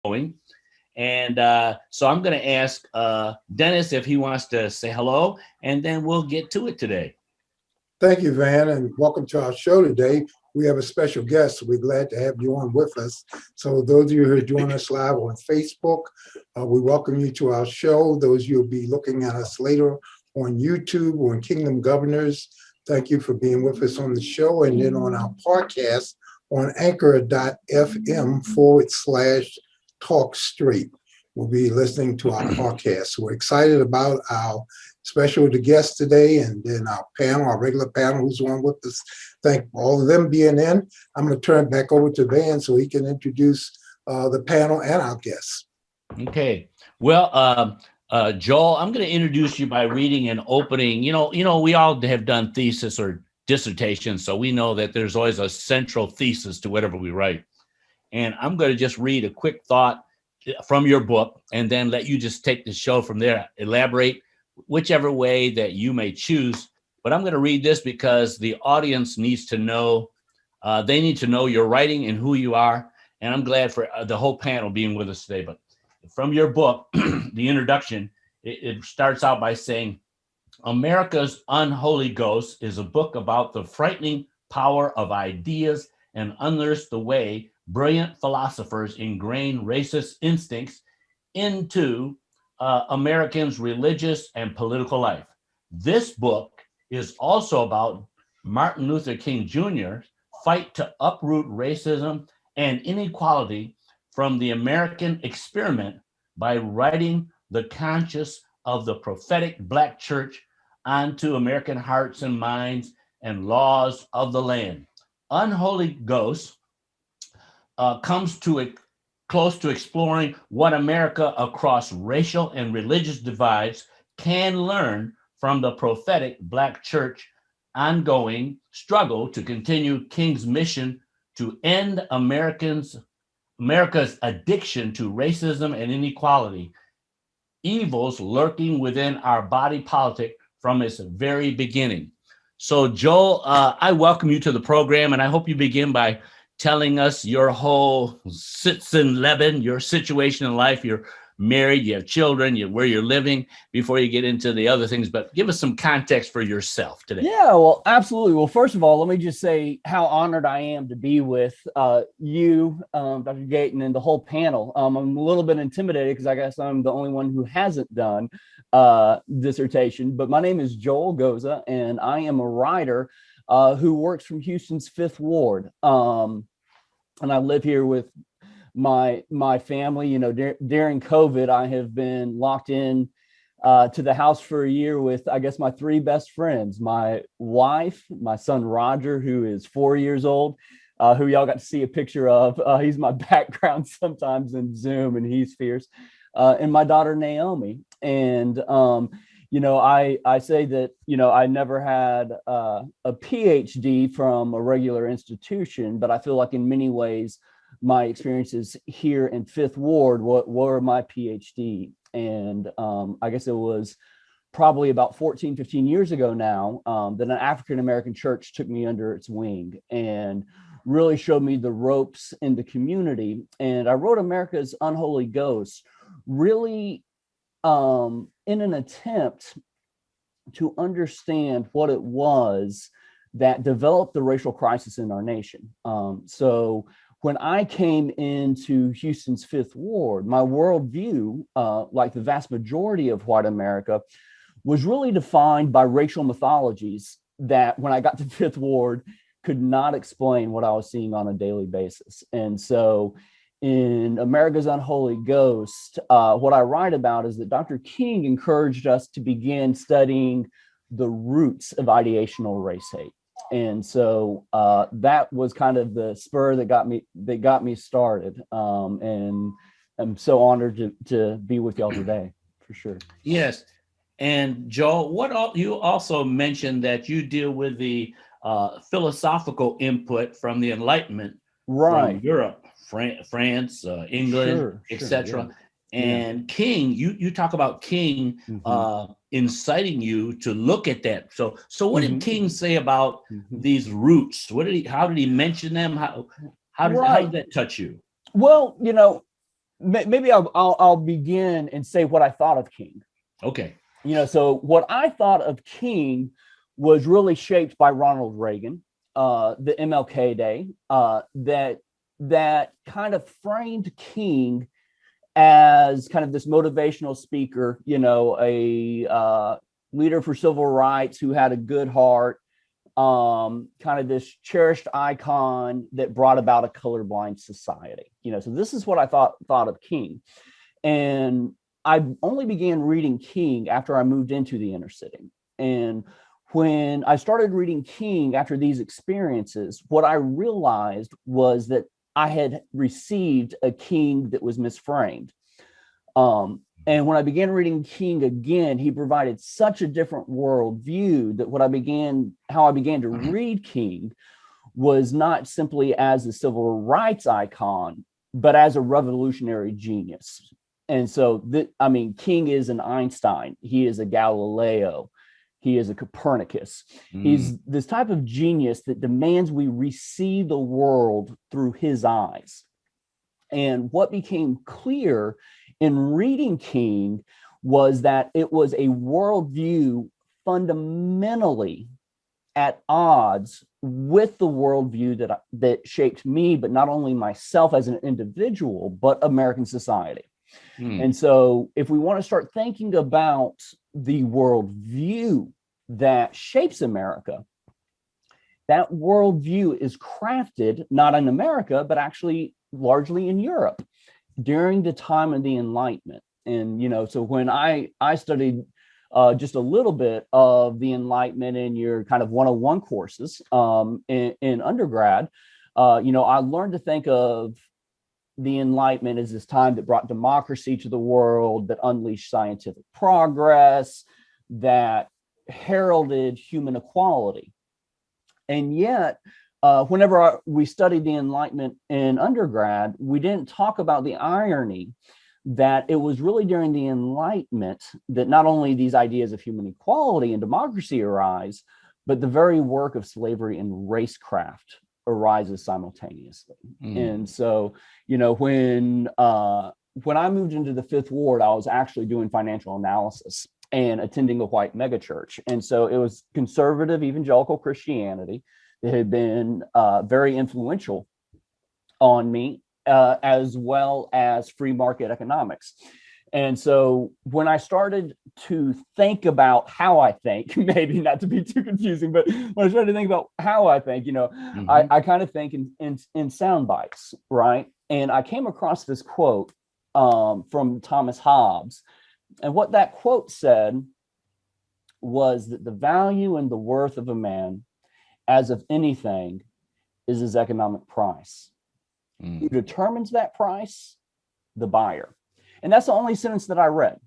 going. And so I'm going to ask Dennis if he wants to say hello, and then we'll get to it today. Thank you, Van, and welcome to our show today. We have a special guest, so we're glad to have you on with us. So those of you who are joining us live on Facebook, we welcome you to our show. Those of you who will be looking at us later on YouTube or on Kingdom Governors, thank you for being with us on the show. And then on our podcast on anchor.fm/talk straight. We'll be listening to our podcast. We're excited about our special guest today, and then our panel, our regular panel who's on with us. Thank all of them being in. I'm going to turn it back over to Van so he can introduce the panel and our guests. Okay. Well, Joel, I'm going to introduce you by reading an opening. You know, we all have done thesis or dissertations, so we know that there's always a central thesis to whatever we write. And I'm going to just read a quick thought from your book, and then let you just take the show from there, elaborate whichever way that you may choose. But I'm going to read this because the audience needs to know, they need to know your writing and who you are. And I'm glad for the whole panel being with us today. But from your book, the introduction, it starts out by saying, America's Unholy Ghost is a book about the frightening power of ideas and unearths the way brilliant philosophers ingrain racist instincts into Americans' religious and political life. This book is also about Martin Luther King Jr.'s fight to uproot racism and inequality from the American experiment by writing the conscience of the prophetic Black church onto American hearts and minds and laws of the land. Unholy Ghost comes to close to exploring what America across racial and religious divides can learn from the prophetic Black church ongoing struggle to continue King's mission to end America's addiction to racism and inequality, evils lurking within our body politic from its very beginning. So Joel, I welcome you to the program, and I hope you begin by telling us your whole sitz in Leben, your situation in life. You're married, you have children, where you're living, before you get into the other things. But give us some context for yourself today. Yeah, well, absolutely. Well, first of all, let me just say how honored I am to be with you, Dr. Gayton, and the whole panel. I'm a little bit intimidated because I guess I'm the only one who hasn't done dissertation. But my name is Joel Goza, and I am a writer who works from Houston's 5th Ward. And I live here with my family. You know, during COVID, I have been locked in to the house for a year with, I guess, my 3 best friends, my wife, my son, Roger, who is 4 years old, who y'all got to see a picture of. He's my background sometimes in Zoom, and he's fierce. And my daughter, Naomi. And, you know, I say that, you know, I never had a PhD from a regular institution, but I feel like in many ways, my experiences here in 5th Ward were my PhD. And I guess it was probably about 14, 15 years ago now that an African-American church took me under its wing and really showed me the ropes in the community. And I wrote America's Unholy Ghost really in an attempt to understand what it was that developed the racial crisis in our nation. So when I came into Houston's 5th Ward, my worldview, like the vast majority of white America, was really defined by racial mythologies that when I got to 5th Ward could not explain what I was seeing on a daily basis. And so in America's Unholy Ghost, what I write about is that Dr. King encouraged us to begin studying the roots of ideational race hate. And so that was kind of the spur that got me started. And I'm so honored to be with y'all today, for sure. Yes. And Joel, you also mentioned that you deal with the philosophical input from the Enlightenment, right, from Europe, France, England, sure, etc. Yeah. And King, you talk about King inciting you to look at that. So what did King say about these roots? How did he mention them? How did that touch you? Well, you know, maybe I'll begin and say what I thought of King. Okay. So what I thought of King was really shaped by Ronald Reagan, the MLK Day, that kind of framed King as kind of this motivational speaker, a leader for civil rights who had a good heart, kind of this cherished icon that brought about a colorblind society. So this is what I thought of King. And I only began reading King after I moved into the inner city. And when I started reading King after these experiences, what I realized was that I had received a King that was misframed. And when I began reading King again, he provided such a different worldview that how I began to read King was not simply as a civil rights icon, but as a revolutionary genius. And so, King is an Einstein. He is a Galileo. He is a Copernicus. He's this type of genius that demands we receive the world through his eyes. And what became clear in reading King was that it was a worldview fundamentally at odds with the worldview that shaped me, but not only myself as an individual, but American society. And so if we want to start thinking about the worldview that shapes America, that worldview is crafted not in America, but actually largely in Europe during the time of the Enlightenment. And, so when I studied just a little bit of the Enlightenment in your kind of 101 courses in undergrad, I learned to think of the Enlightenment as this time that brought democracy to the world, that unleashed scientific progress, that heralded human equality. And yet, whenever we studied the Enlightenment in undergrad, we didn't talk about the irony that it was really during the Enlightenment that not only these ideas of human equality and democracy arise, but the very work of slavery and racecraft arises simultaneously. And so, when I moved into the Fifth Ward, I was actually doing financial analysis and attending a white megachurch. And so it was conservative evangelical Christianity that had been very influential on me, as well as free market economics. And so when I started to think about how I think, maybe not to be too confusing, but when I started to think about how I think, I kind of think in sound bites, right? And I came across this quote from Thomas Hobbes. And what that quote said was that the value and the worth of a man, as of anything, is his economic price. Who determines that price? The buyer. And that's the only sentence that I read.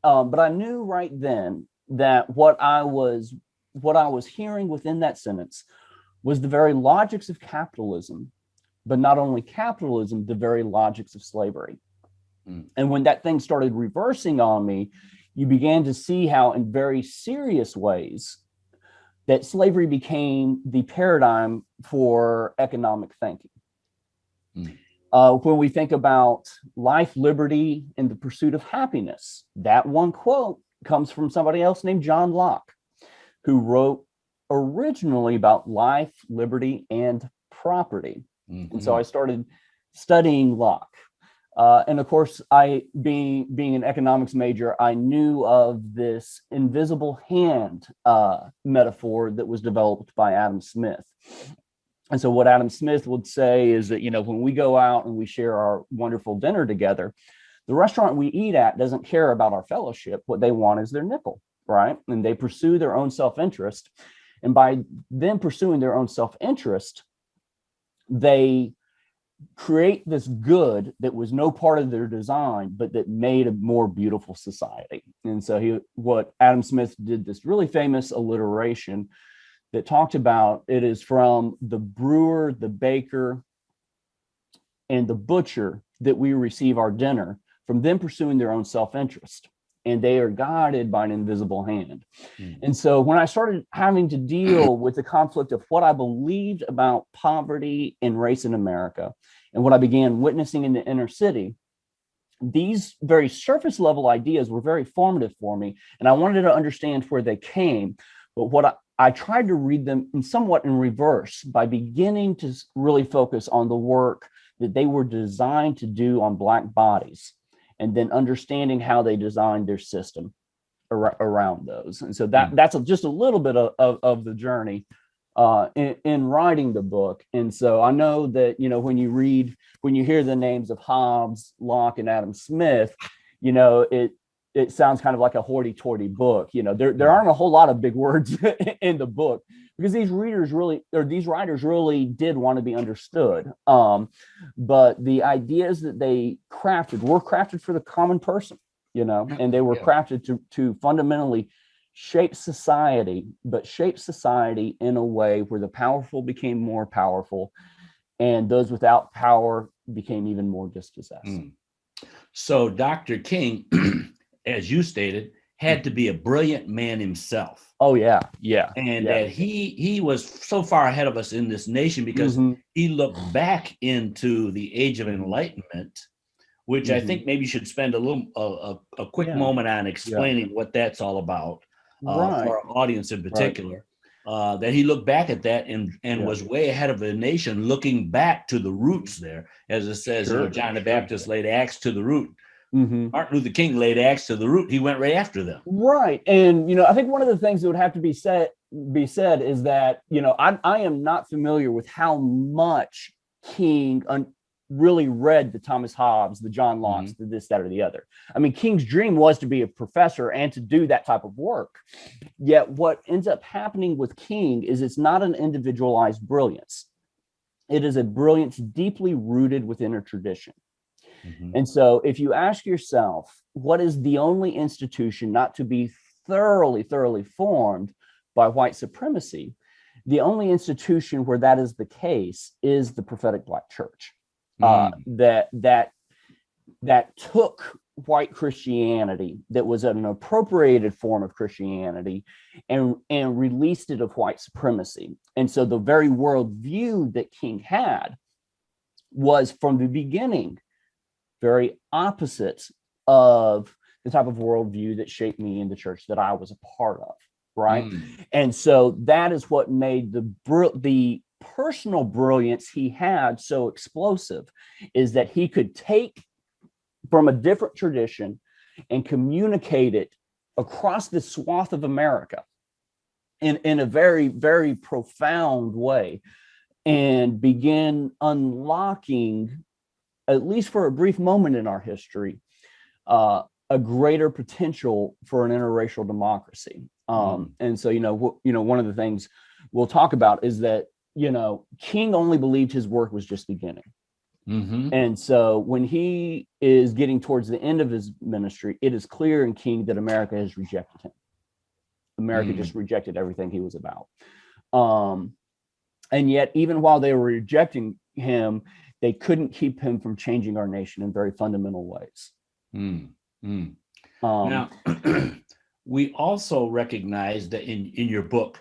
But I knew right then that what I was hearing within that sentence was the very logics of capitalism, but not only capitalism, the very logics of slavery. And when that thing started reversing on me, you began to see how in very serious ways that slavery became the paradigm for economic thinking. When we think about life, liberty, and the pursuit of happiness, that one quote comes from somebody else named John Locke, who wrote originally about life, liberty, and property. And so I started studying Locke. And of course, being an economics major, I knew of this invisible hand metaphor that was developed by Adam Smith. And so what Adam Smith would say is that, when we go out and we share our wonderful dinner together, the restaurant we eat at doesn't care about our fellowship. What they want is their nickel, right? And they pursue their own self-interest. And by them pursuing their own self-interest, they create this good that was no part of their design, but that made a more beautiful society. And so what Adam Smith did, this really famous alliteration that talked about, it is from the brewer, the baker, and the butcher that we receive our dinner, from them pursuing their own self-interest. And they are guided by an invisible hand. And so when I started having to deal with the conflict of what I believed about poverty and race in America, and what I began witnessing in the inner city, these very surface level ideas were very formative for me, and I wanted to understand where they came. But what I tried to read them somewhat in reverse by beginning to really focus on the work that they were designed to do on Black bodies, and then understanding how they designed their system around those. And so that's just a little bit of the journey in writing the book. And so I know that, when you hear the names of Hobbes, Locke, and Adam Smith, it sounds kind of like a hoity-toity book. There aren't a whole lot of big words in the book, because these writers really did want to be understood. But the ideas that they crafted were crafted for the common person, and they were crafted to fundamentally shape society, but shape society in a way where the powerful became more powerful and those without power became even more dispossessed. So Dr. King, as you stated, had to be a brilliant man himself. Oh, yeah. And that he was so far ahead of us in this nation because he looked back into the Age of Enlightenment, which I think maybe you should spend a quick moment on explaining what that's all about for our audience in particular. That he looked back at that and was way ahead of the nation, looking back to the roots there. As it says, John the Baptist laid axe to the root. Martin Luther King laid axe to the root. He went right after them. Right. And, I think one of the things that would have to be said is that, I am not familiar with how much King really read the Thomas Hobbes, the John Locke's, the this, that, or the other. I mean, King's dream was to be a professor and to do that type of work. Yet what ends up happening with King is it's not an individualized brilliance. It is a brilliance deeply rooted within a tradition. And so if you ask yourself, what is the only institution not to be thoroughly formed by white supremacy? The only institution where that is the case is the prophetic Black church. That took white Christianity, that was an appropriated form of Christianity, and released it of white supremacy. And so the very worldview that King had was from the beginning very opposite of the type of worldview that shaped me in the church that I was a part of, right? And so that is what made the personal brilliance he had so explosive, is that he could take from a different tradition and communicate it across the swath of America in a very, very profound way, and begin unlocking, at least for a brief moment in our history, a greater potential for an interracial democracy. And so, one of the things we'll talk about is that, King only believed his work was just beginning. And so when he is getting towards the end of his ministry, it is clear in King that America has rejected him. America just rejected everything he was about. And yet, even while they were rejecting him, they couldn't keep him from changing our nation in very fundamental ways. Now, we also recognize that in your book,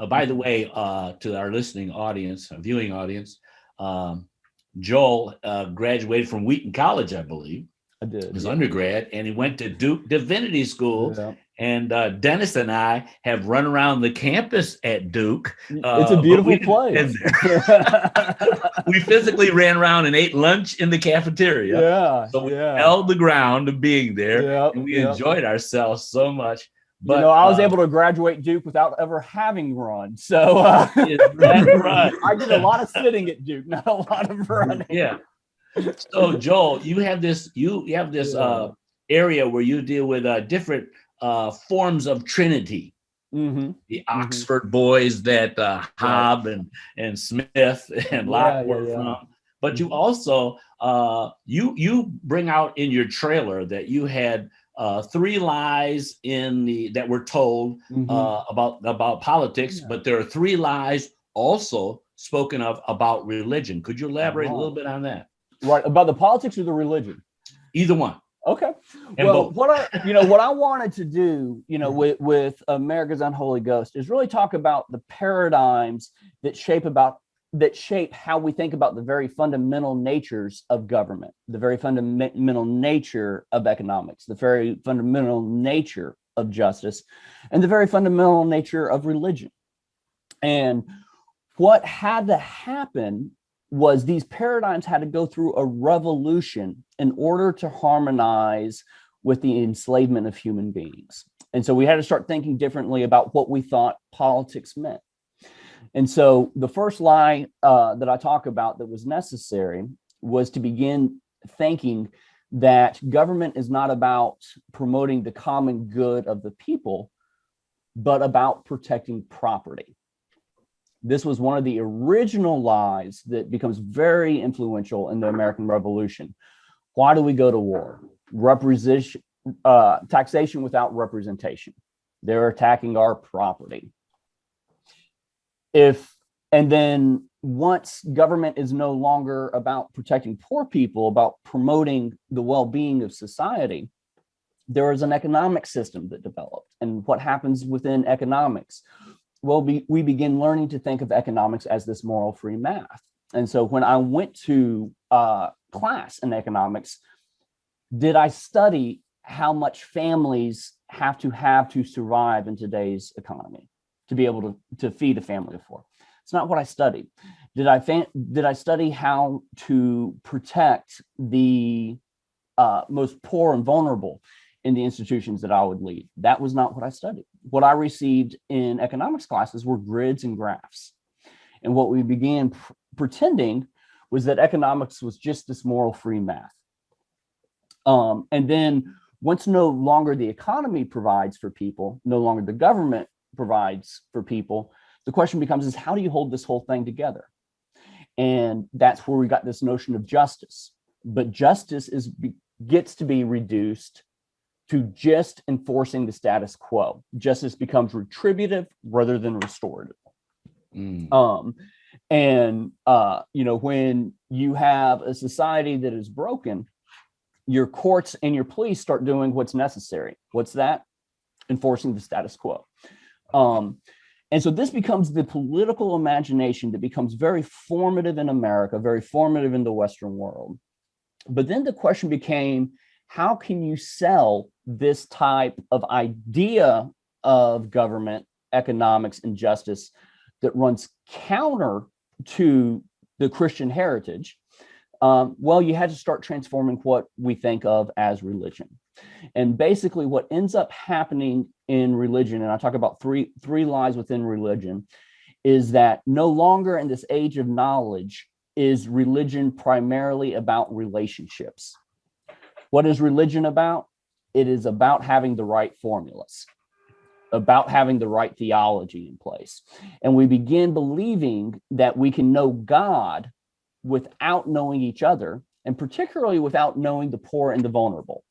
by the way, to our listening audience, viewing audience, Joel graduated from Wheaton College, I believe. I did. His undergrad, and he went to Duke Divinity School. Yeah. And Dennis and I have run around the campus at Duke. It's a beautiful place. We physically ran around and ate lunch in the cafeteria. So we held the ground of being there, and we enjoyed ourselves so much. But I was able to graduate Duke without ever having run. So right. I did a lot of sitting at Duke, not a lot of running. Yeah. So Joel, you have this area where you deal with different forms of Trinity. The Oxford boys that Hobbes and Smith and Locke were from. But you also you bring out in your trailer that you had 3 lies that were told about politics, but there are 3 lies also spoken of about religion. Could you elaborate a little bit on that? Right, about the politics or the religion? Either one. Okay. And well, both. what I wanted to do, with America's Unholy Ghost is really talk about the paradigms that shape that shape how we think about the very fundamental natures of government, the very fundamental nature of economics, the very fundamental nature of justice, and the very fundamental nature of religion. And what had to happen was these paradigms had to go through a revolution in order to harmonize with the enslavement of human beings. And so we had to start thinking differently about what we thought politics meant. And so the first lie that I talk about that was necessary was to begin thinking that government is not about promoting the common good of the people, but about protecting property. This was one of the original lies that becomes very influential in the American Revolution. Why do we go to war? Taxation without representation. They're attacking our property. And then once government is no longer about protecting poor people, about promoting the well-being of society, there is an economic system that developed. And what happens within economics? Well, we begin learning to think of economics as this moral free math. And so when I went to class in economics, did I study how much families have to survive in today's economy to be able to feed a family of four? It's not what I studied. Did I study how to protect the most poor and vulnerable in the institutions that I would lead? That was not what I studied. What I received in economics classes were grids and graphs. And what we began pretending was that economics was just this moral free math. And then once no longer the economy provides for people, no longer the government provides for people, the question becomes is how do you hold this whole thing together? And that's where we got this notion of justice. But justice gets to be reduced to just enforcing the status quo. Justice becomes retributive rather than restorative. When you have a society that is broken, your courts and your police start doing what's necessary. What's that? Enforcing the status quo. And so this becomes the political imagination that becomes very formative in America, very formative in the Western world. But then the question became, how can you sell this type of idea of government, economics, and justice that runs counter to the Christian heritage? Well, you had to start transforming what we think of as religion. And basically what ends up happening in religion, and I talk about three lies within religion, is that no longer in this age of knowledge is religion primarily about relationships. What is religion about? It is about having the right formulas, about having the right theology in place. And we begin believing that we can know God without knowing each other, and particularly without knowing the poor and the vulnerable.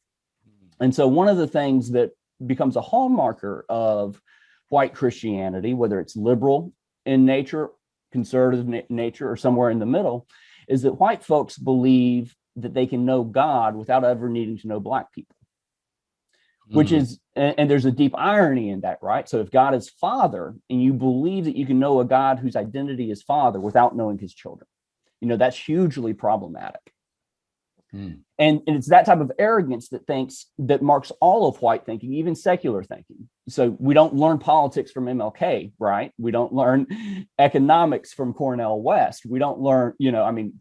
And so one of the things that becomes a hallmarker of white Christianity, whether it's liberal in nature, conservative nature, or somewhere in the middle, is that white folks believe that they can know God without ever needing to know Black people. Which is, and there's a deep irony in that, right? So if God is Father, and you believe that you can know a God whose identity is Father without knowing his children, that's hugely problematic. And it's that type of arrogance that marks all of white thinking, even secular thinking. So we don't learn politics from MLK, right? We don't learn economics from Cornell West. We don't learn,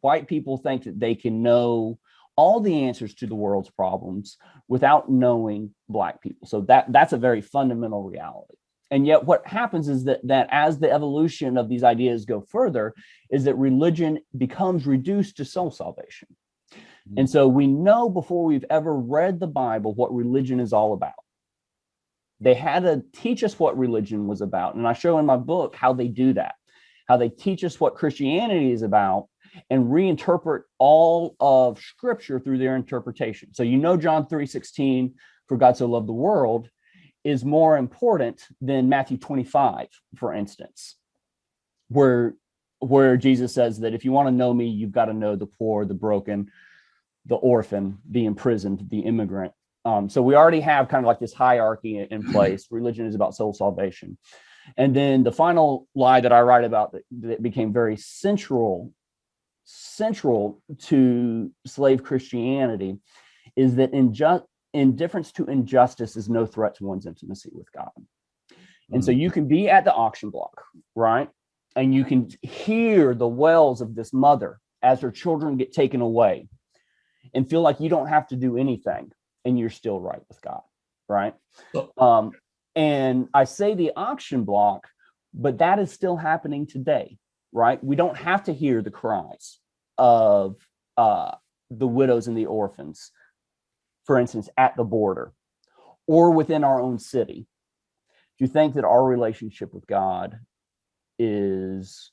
white people think that they can know all the answers to the world's problems without knowing Black people. So that's a very fundamental reality. And yet what happens is that as the evolution of these ideas go further, is that religion becomes reduced to soul salvation. And so we know before we've ever read the Bible what religion is all about. They had to teach us what religion was about. And I show in my book how they do that, how they teach us what Christianity is about and reinterpret all of Scripture through their interpretation. So John 3:16, for God so loved the world, is more important than Matthew 25, for instance, where Jesus says that if you want to know me, you've got to know the poor, the broken, the orphan, the imprisoned, the immigrant. So we already have kind of like this hierarchy in place. Religion is about soul salvation. And then the final lie that I write about that became very central to slave Christianity is that indifference to injustice is no threat to one's intimacy with God. And so you can be at the auction block, right? And you can hear the wails of this mother as her children get taken away and feel like you don't have to do anything and you're still right with God, right? And I say the auction block, but that is still happening today, right? We don't have to hear the cries of the widows and the orphans, for instance, at the border or within our own city. Do you think that our relationship with God is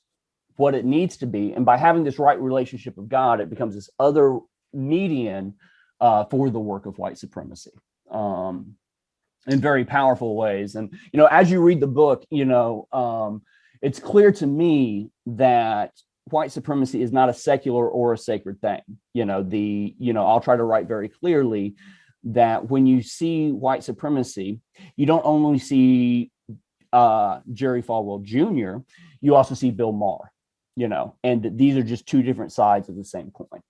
what it needs to be? And by having this right relationship with God, it becomes this other median for the work of white supremacy in very powerful ways. And, you know, as you read the book, you know, it's clear to me that white supremacy is not a secular or a sacred thing. You know, I'll try to write very clearly that when you see white supremacy, you don't only see Jerry Falwell Jr., you also see Bill Maher, you know, and these are just two different sides of the same coin.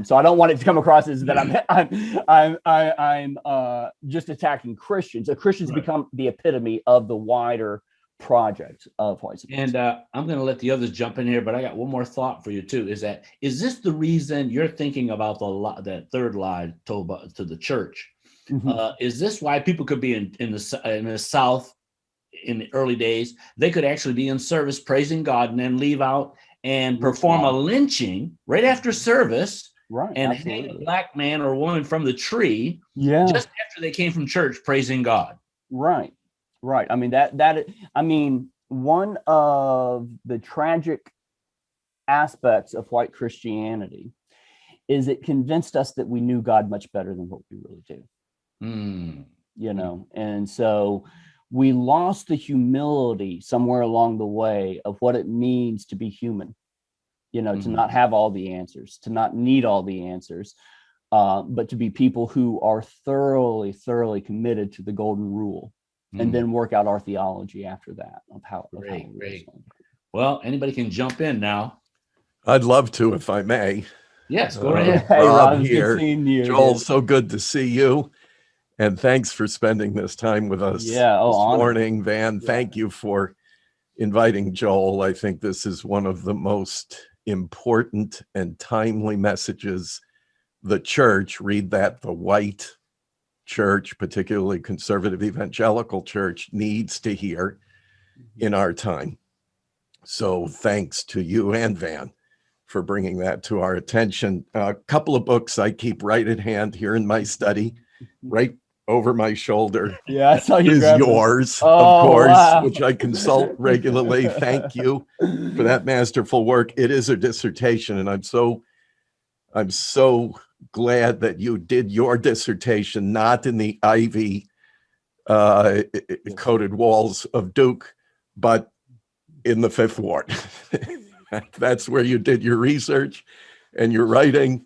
So I don't want it to come across as that I'm just attacking Christians. Christians become the epitome of the wider project of white supremacy. And I'm going to let the others jump in here, but I got one more thought for you too. Is this the reason you're thinking about that third lie told to the church? Is this why people could be in the South in the early days? They could actually be in service praising God and then leave out and perform a lynching right after service, right? And hang a black man or woman from the tree, just after they came from church praising God. Right. I mean, one of the tragic aspects of white Christianity is it convinced us that we knew God much better than what we really do. You know, and so we lost the humility somewhere along the way of what it means to be human, you know, to not have all the answers, to not need all the answers, but to be people who are thoroughly committed to the golden rule. And then work out our theology after that of how. Great. Well, anybody can jump in now. I'd love to, if I may. Yes, go ahead. Hey, Rob Rob, here. good seeing you. Joel, so good to see you. And thanks for spending this time with us this morning. Van, thank you for inviting Joel. I think this is one of the most important and timely messages the church, read that, the white church, particularly conservative evangelical church, needs to hear in our time. So thanks to you and Van for bringing that to our attention. A couple of books I keep right at hand here in my study, right over my shoulder. Yeah, I saw you is yours, of course, which I consult regularly. Thank you for that masterful work. It is a dissertation, and I'm so glad that you did your dissertation not in the ivy coated walls of Duke, but in the Fifth Ward. That's where you did your research and your writing,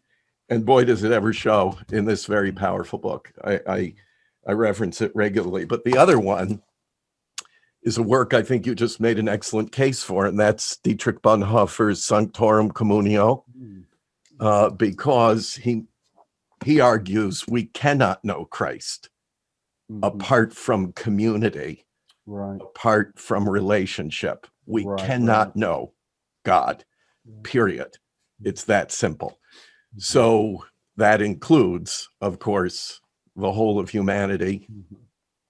and boy, does it ever show in this very powerful book. I reference it regularly. But the other one is a work I think you just made an excellent case for, and that's Dietrich Bonhoeffer's Sanctorum Communio, because he argues we cannot know Christ apart from community, apart from relationship. We cannot know God, period. It's that simple. So that includes, of course, the whole of humanity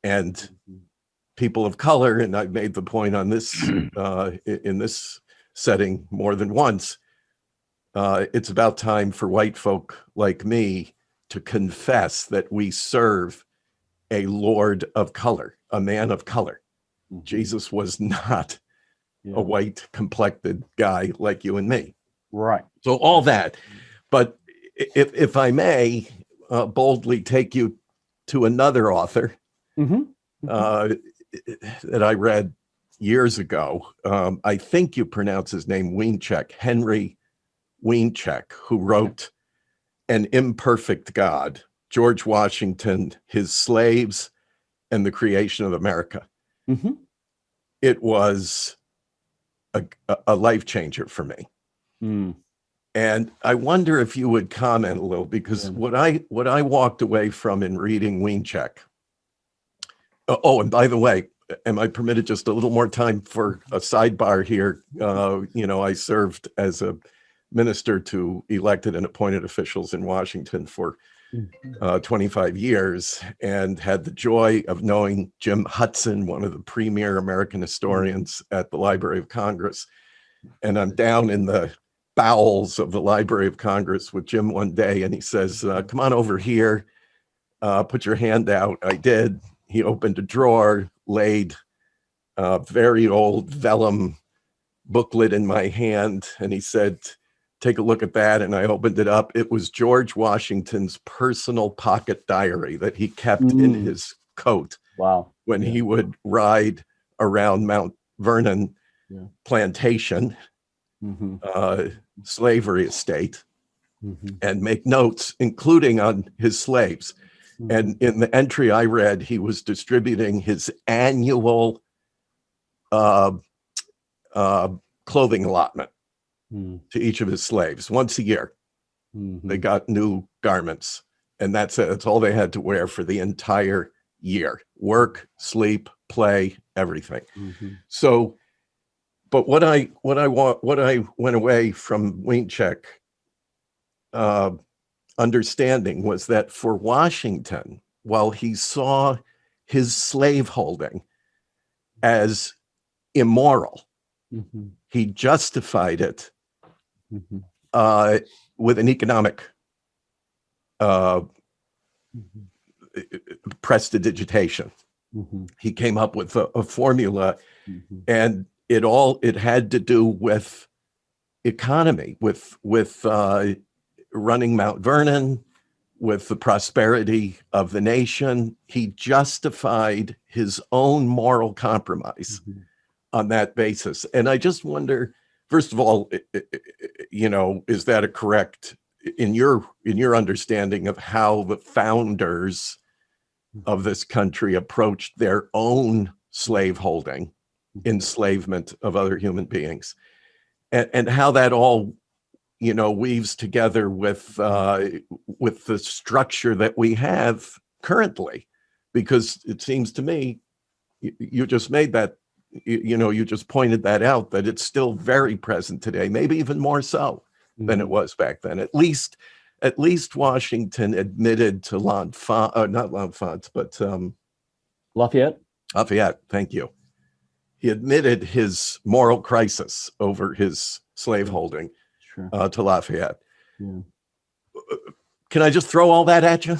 and people of color. And I've made the point on this in this setting more than once. It's about time for white folk like me to confess that we serve a Lord of color, a man of color. Jesus was not a white complected guy like you and me. Right. So all that. But if I may boldly take you to another author that I read years ago. I think you pronounce his name Wiencheck, Henry Wiencheck, who wrote An Imperfect God, George Washington, His Slaves, and the Creation of America. Mm-hmm. It was a life changer for me. Mm. And I wonder if you would comment a little, because what I walked away from in reading Wiencheck. Oh, and by the way, am I permitted just a little more time for a sidebar here? I served as a minister to elected and appointed officials in Washington for 25 years, and had the joy of knowing Jim Hudson, one of the premier American historians at the Library of Congress. And I'm down in the bowels of the Library of Congress with Jim one day, and he says, come on over here, put your hand out. I did. He opened a drawer, laid a very old vellum booklet in my hand, and he said, take a look at that. And I opened it up. It was George Washington's personal pocket diary that he kept in his coat. Wow. When he would ride around Mount Vernon plantation, slavery estate, and make notes, including on his slaves. And in the entry I read, he was distributing his annual clothing allotment to each of his slaves once a year. They got new garments, and that's it. That's all they had to wear for the entire year: work, sleep, play, everything. So, but what I went away from Wiencheck understanding was that for Washington, while he saw his slaveholding as immoral, he justified it with an economic prestidigitation. He came up with a formula, and it had to do with economy, with running Mount Vernon, with the prosperity of the nation. He justified his own moral compromise on that basis. And I just wonder, first of all, is that a correct, in your understanding of how the founders of this country approached their own slaveholding, enslavement of other human beings, and how that all weaves together with the structure that we have currently? Because it seems to me, you just made that, you just pointed that out, that it's still very present today, maybe even more so than it was back then. At least Washington admitted to not L'Enfant, but Lafayette. Lafayette, thank you. He admitted his moral crisis over his slaveholding to Lafayette. Can I just throw all that at you?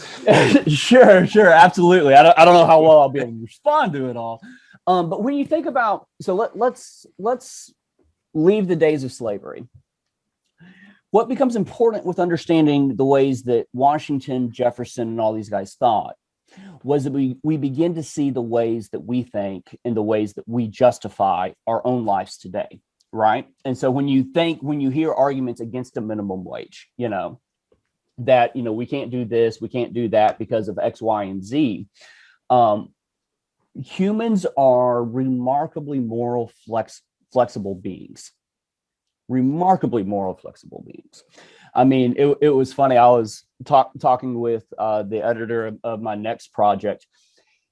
Sure, absolutely. I don't know how well I'll be able to respond to it all. But when you think about, so let's leave the days of slavery. What becomes important with understanding the ways that Washington, Jefferson, and all these guys thought was that we begin to see the ways that we think and the ways that we justify our own lives today, right? And so when you hear arguments against a minimum wage, that, we can't do this, we can't do that because of X, Y, and Z. Humans are remarkably moral, flexible beings. Remarkably moral, flexible beings. I mean, it was funny. I was talking with the editor of my next project.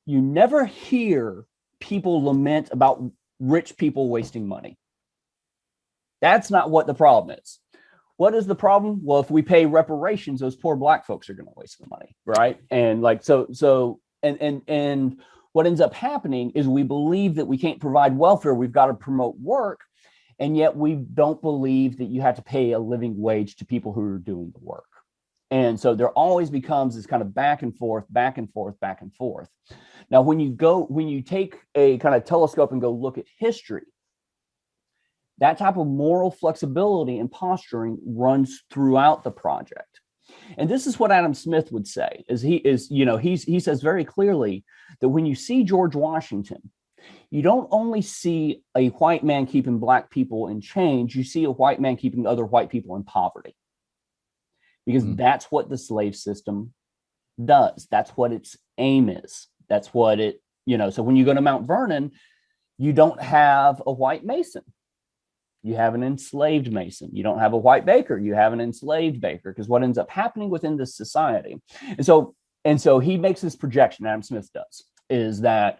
You never hear people lament about rich people wasting money. That's not what the problem is. What is the problem? Well, if we pay reparations, those poor Black folks are going to waste the money, right? And and what ends up happening is we believe that we can't provide welfare. We've got to promote work. And yet we don't believe that you have to pay a living wage to people who are doing the work. And so there always becomes this kind of back and forth. Now, when you take a kind of telescope and go look at history, that type of moral flexibility and posturing runs throughout the project. And this is what Adam Smith would say, he says very clearly that when you see George Washington, you don't only see a white man keeping Black people in chains, you see a white man keeping other white people in poverty. Because that's what the slave system does. That's what its aim is. That's what it So when you go to Mount Vernon, you don't have a white Mason. You have an enslaved Mason. You don't have a white baker. You have an enslaved baker, because what ends up happening within this society. And so he makes this projection, Adam Smith does, is that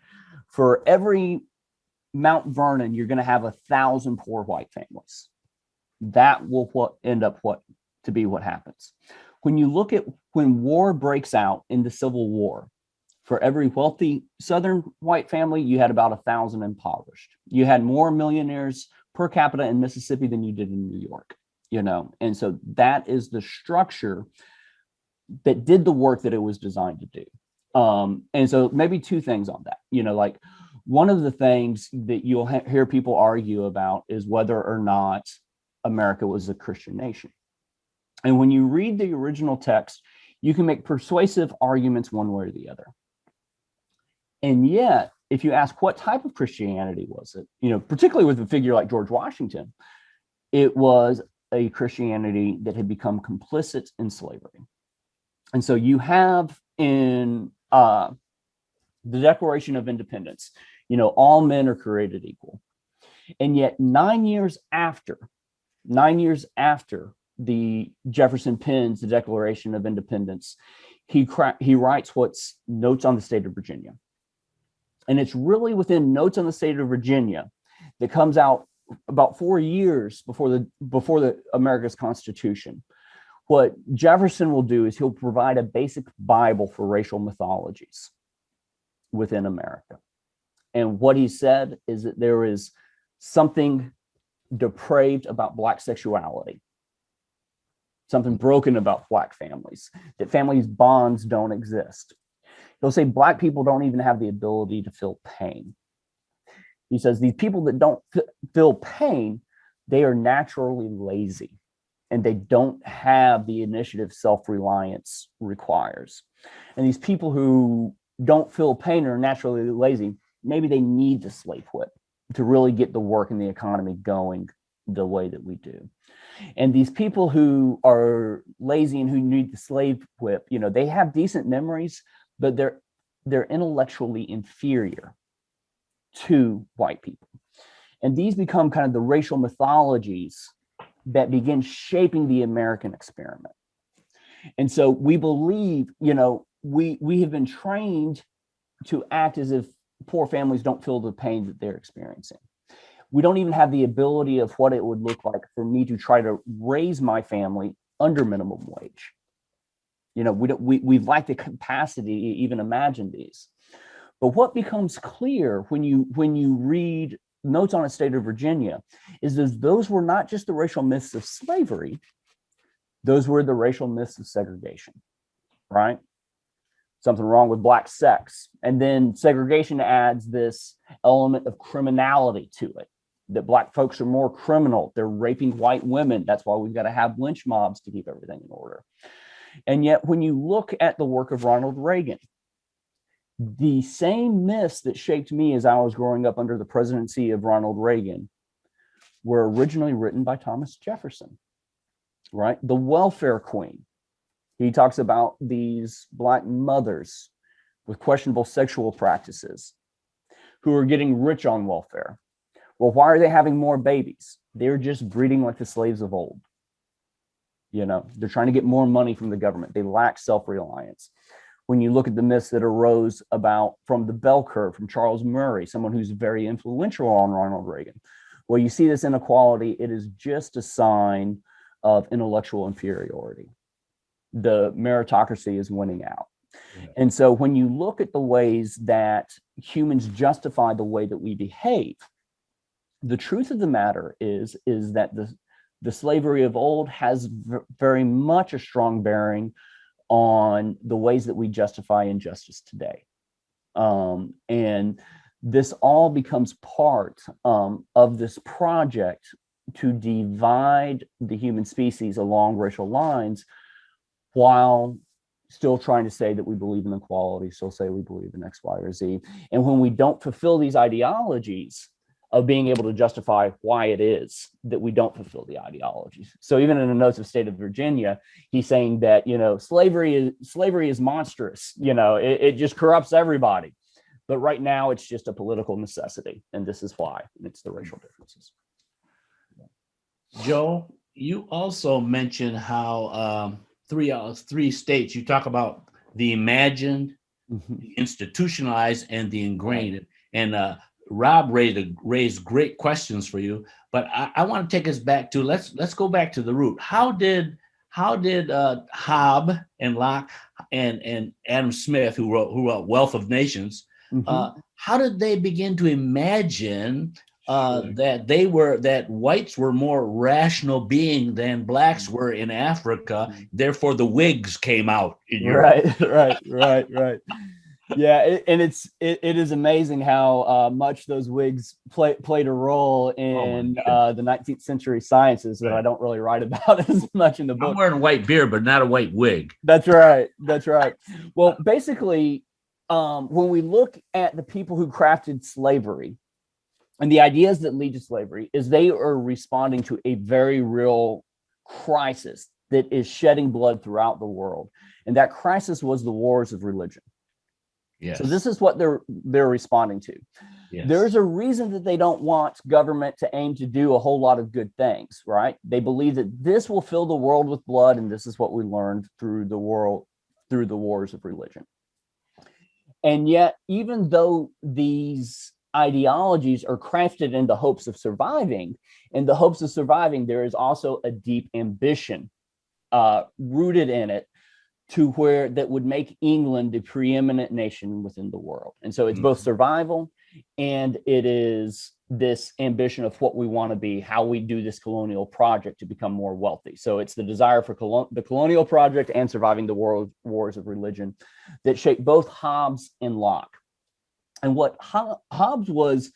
for every Mount Vernon, you're going to have 1,000 poor white families. That will end up what happens. When you look at when war breaks out in the Civil War, for every wealthy Southern white family, you had about 1,000 impoverished. You had more millionaires per capita in Mississippi than you did in New York, And so that is the structure that did the work that it was designed to do. And so maybe two things on that, like one of the things that you'll hear people argue about is whether or not America was a Christian nation. And when you read the original text, you can make persuasive arguments one way or the other. And yet, if you ask what type of Christianity was it, particularly with a figure like George Washington, it was a Christianity that had become complicit in slavery. And so you have in the Declaration of Independence, all men are created equal. And yet 9 years after the Jefferson pens the Declaration of Independence, he writes what's Notes on the State of Virginia. And it's really within Notes on the State of Virginia that comes out about 4 years before the America's Constitution. What Jefferson will do is he'll provide a basic Bible for racial mythologies within America. And what he said is that there is something depraved about Black sexuality, something broken about Black families, that families' bonds don't exist. He'll say Black people don't even have the ability to feel pain. He says these people that don't feel pain, they are naturally lazy, and they don't have the initiative self-reliance requires. And these people who don't feel pain or are naturally lazy, maybe they need the slave whip to really get the work and the economy going the way that we do. And these people who are lazy and who need the slave whip, they have decent memories, but they're intellectually inferior to white people. And these become kind of the racial mythologies that begin shaping the American experiment. And so we believe, we have been trained to act as if poor families don't feel the pain that they're experiencing. We don't even have the ability of what it would look like for me to try to raise my family under minimum wage. We lack the capacity to even imagine these. But what becomes clear when you read Notes on a State of Virginia is that those were not just the racial myths of slavery, those were the racial myths of segregation, right? Something wrong with Black sex. And then segregation adds this element of criminality to it, that Black folks are more criminal. They're raping white women. That's why we've got to have lynch mobs to keep everything in order. And yet, when you look at the work of Ronald Reagan, the same myths that shaped me as I was growing up under the presidency of Ronald Reagan were originally written by Thomas Jefferson, right? The welfare queen. He talks about these Black mothers with questionable sexual practices who are getting rich on welfare. Well, why are they having more babies? They're just breeding like the slaves of old. They're trying to get more money from the government. They lack self-reliance. When you look at the myths that arose from the bell curve, from Charles Murray, someone who's very influential on Ronald Reagan, well, you see this inequality. It is just a sign of intellectual inferiority. The meritocracy is winning out. Yeah. And so when you look at the ways that humans justify the way that we behave, the truth of the matter is that the slavery of old has very much a strong bearing on the ways that we justify injustice today. And this all becomes part of this project to divide the human species along racial lines, while still trying to say that we believe in equality, still say we believe in X, Y, or Z. And when we don't fulfill these ideologies of being able to justify why it is that we don't fulfill the ideologies. So even in the Notes of State of Virginia, he's saying that, slavery is monstrous. It just corrupts everybody. But right now, it's just a political necessity, and this is why. And it's the racial differences. Joe, you also mentioned how three states. You talk about the imagined, the institutionalized, and the ingrained. And Rob raised great questions for you. But I want to take us back to let's go back to the root. How did Hobbes and Locke and Adam Smith, who wrote Wealth of Nations, how did they begin to imagine that whites were more rational being than blacks were in Africa? Therefore, the Whigs came out in Europe. Right. Yeah, and it is amazing how much those Whigs played a role in the 19th century sciences that I don't really write about as much in the book. I'm wearing a white beard, but not a white wig. That's right. Well, basically, when we look at the people who crafted slavery and the ideas that lead to slavery, is they are responding to a very real crisis that is shedding blood throughout the world. And that crisis was the wars of religion. Yes. So this is what they're responding to. Yes. There's a reason that they don't want government to aim to do a whole lot of good things, right? They believe that this will fill the world with blood, and this is what we learned through the wars of religion. And yet, even though these ideologies are crafted in the hopes of surviving, there is also a deep ambition rooted in it, to where that would make England the preeminent nation within the world. And so it's both survival and it is this ambition of what we want to be, how we do this colonial project to become more wealthy. So it's the desire for the colonial project and surviving the world wars of religion that shape both Hobbes and Locke. And what Hobbes was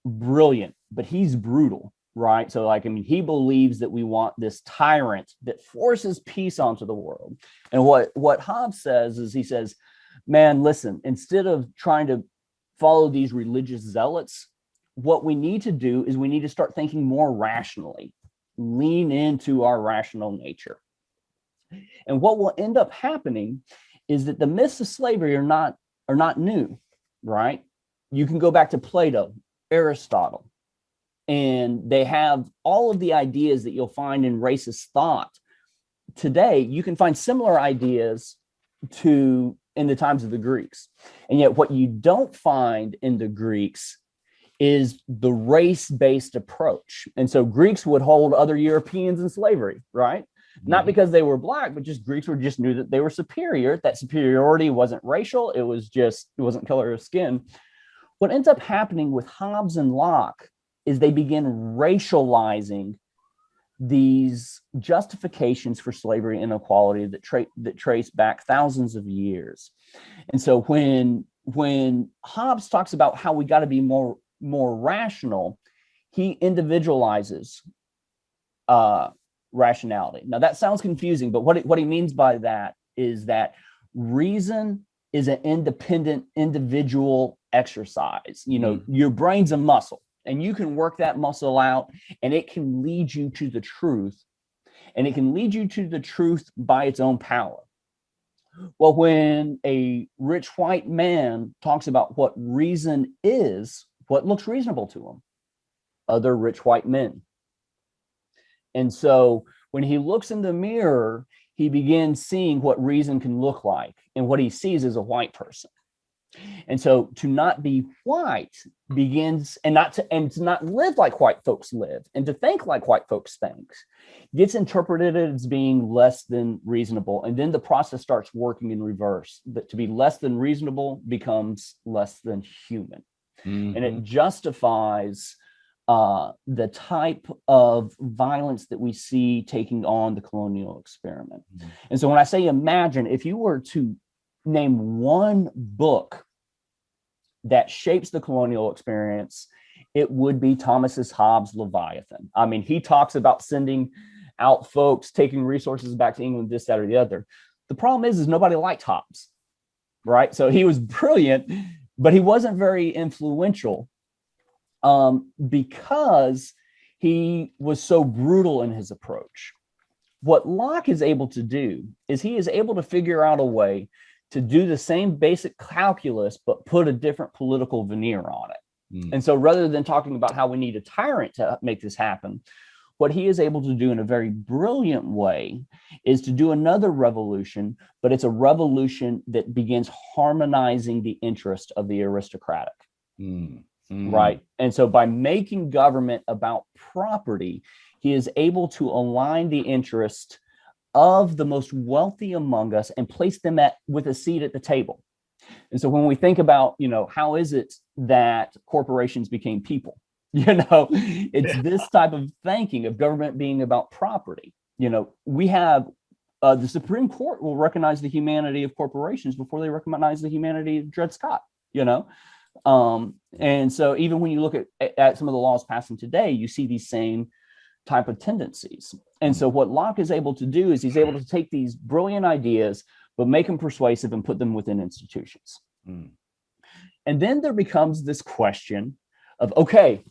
brilliant, but he's brutal. Right. So he believes that we want this tyrant that forces peace onto the world. And what Hobbes says is, he says, man, listen, instead of trying to follow these religious zealots, what we need to do is we need to start thinking more rationally, lean into our rational nature. And what will end up happening is that the myths of slavery are not new. Right. You can go back to Plato, Aristotle, and they have all of the ideas that you'll find in racist thought. Today, you can find similar ideas in the times of the Greeks. And yet what you don't find in the Greeks is the race-based approach. And so Greeks would hold other Europeans in slavery, right? Not because they were black, but just Greeks knew that they were superior. That superiority wasn't racial. It wasn't color of skin. What ends up happening with Hobbes and Locke is they begin racializing these justifications for slavery and inequality that trace back thousands of years. And so when Hobbes talks about how we got to be more rational, he individualizes rationality. Now that sounds confusing, but what he means by that is that reason is an independent individual exercise. Your brain's a muscle. And you can work that muscle out, and it can lead you to the truth. And it can lead you to the truth by its own power. Well, when a rich white man talks about what reason is, what looks reasonable to him? Other rich white men. And so when he looks in the mirror, he begins seeing what reason can look like. And what he sees is a white person. And so to not be white begins, and to not live like white folks live, and to think like white folks think, gets interpreted as being less than reasonable. And then the process starts working in reverse, that to be less than reasonable becomes less than human. And it justifies the type of violence that we see taking on the colonial experiment. And so when I say imagine, if you were to name one book that shapes the colonial experience, it would be Thomas Hobbes' Leviathan. He talks about sending out folks, taking resources back to England, this, that, or the other. The problem is nobody liked Hobbes, right? So he was brilliant, but he wasn't very influential because he was so brutal in his approach. What Locke is able to do is he is able to figure out a way to do the same basic calculus, but put a different political veneer on it. And so rather than talking about how we need a tyrant to make this happen, what he is able to do in a very brilliant way is to do another revolution, but it's a revolution that begins harmonizing the interest of the aristocratic. Right. And so by making government about property, he is able to align the interest of the most wealthy among us and place them with a seat at the table. And so when we think about, how is it that corporations became people? It's this type of thinking of government being about property. We have the Supreme Court will recognize the humanity of corporations before they recognize the humanity of Dred Scott, and so even when you look at some of the laws passing today, you see these same type of tendencies. And so what Locke is able to do is he's able to take these brilliant ideas, but make them persuasive and put them within institutions. And then there becomes this question of, okay,